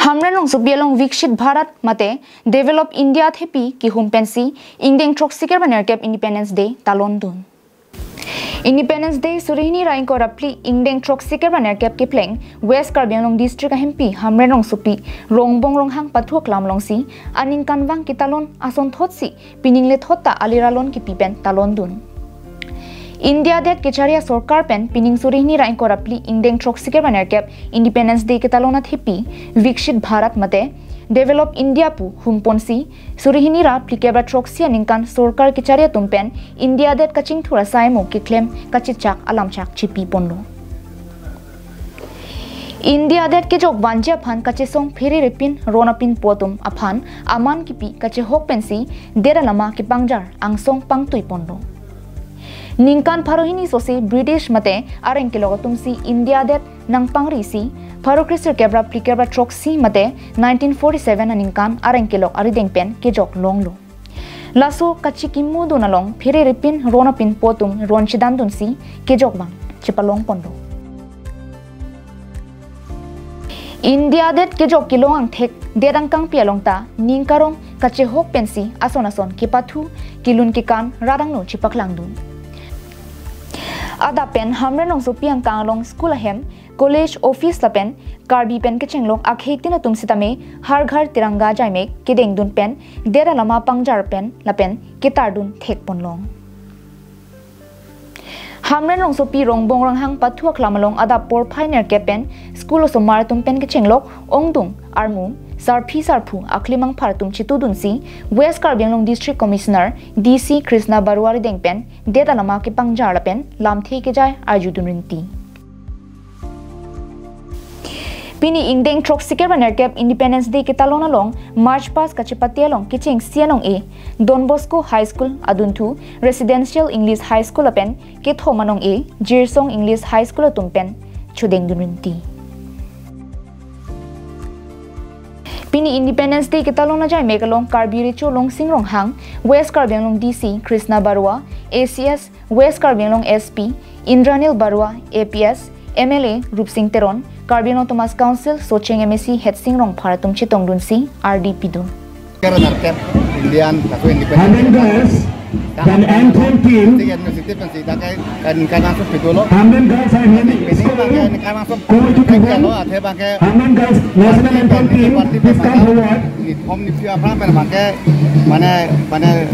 Hamren Rongsopi Rongbong Vikshit Bharat mate develop India thepi ki humpensi ingdeng-78 banerkep Independence Day talon dun. Independence Day surihini rain ko rapli ingdeng-78 banerkep ki pleng West Karbi Anglong District MP Hamren Rongsopi Rongbong Ronghang pathu aklam longsi anin kanwang ki talon ason thotsi piningle thotta aliralon ki pipen talon dun. India det kecharia sorkar pen pining surihni rain ko rapli ingdeng-78 banerkep Independence Day ke talona thepi Vikshit Bharat mate develop India pu humponsi surihini ra plikebra troxia ningkan sorkar kecharia tumpen India det kaching thura saimo ki claim kachichak alamchak chipi ponlo India det ke jok banja phan kachesong pheri repin ronapin potum aphan aman kipi kache hok pensi dera lama ki pangjar angsong pangtui ponlo Ningkan Parohini Sosi British Mate Areng Kilogatumsi India det Nang Pangrisi Paro Christer Kebra Plikebra Troxi Mate 1947 Ningkan Areng Kilok Arideng Pen Kejok Longlo Laso Kachikimu Dunalong Pire Ripin Ronapin Potum Ronchidan Dunsi Kejok Bang Chipalong Pondo India det Kejok Kilong Tek Derang Kang Pialongta Ningkarong Kache Hok Pensi Ason Ki pathu Kilun Kikan Radang No Chipaklang Dun Ada pen Hamren Rongsopi ang kanglong school ahem college office la pen karbi pen ke chenglong akhek tina tumsitame har ghar tiranga jaime kedeng dun pen dera lama pangjar pen la pen kitar dun thek ponlong Hamren Rongsopi Rongbong Ronghang pathu aklamalong ada por pioneer ke pen school o somar tum pen ke chenglok ongdung armu sarphu aklimang partum chitudunsi West Karbi Anglong District Commissioner DC Krishna Baruari dengpen deta lama ke pangjar pen lamthi ke jai ajudunrinti Pini ingdeng-78 banerkep Independence Day ke talona long March Pass kachipati long kiching sianong e Don Bosco High School aduntu Residential English High School pen ke thomanong e Jirsong English High School tumpen chudeng dunrinti Pini Independence Day kitalong na jay megalong Karbi Richo Long Sing Ronghang West Karbi Anglong DC Krishna Barua ACS West Karbi Anglong SP Indranil Barua APS MLA Rup Singh Teron Karbi Anglong Thomas Council Socheng MSC Het Sing Rong Pharatum Chitong Dunsi RDP dun Indian satu independent dan Anton team kan masuk betul loh Hamren guys saya ini kan masuk Hamren guys national Anton team please come forward om ni siapa pernah pakai mana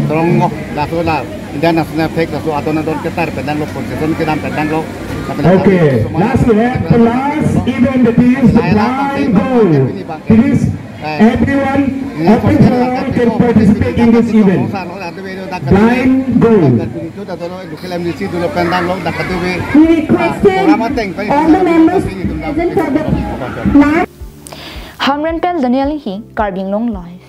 dorong langsung lah dan national fake langsung atau nonton ketar pedang lo position kita pedang lo okay last event the teams blind goal please everyone can participate in this event. Blind goal. We requested all the members present for the last. Hamren Pen Daniel Hi Karbi Anglong live.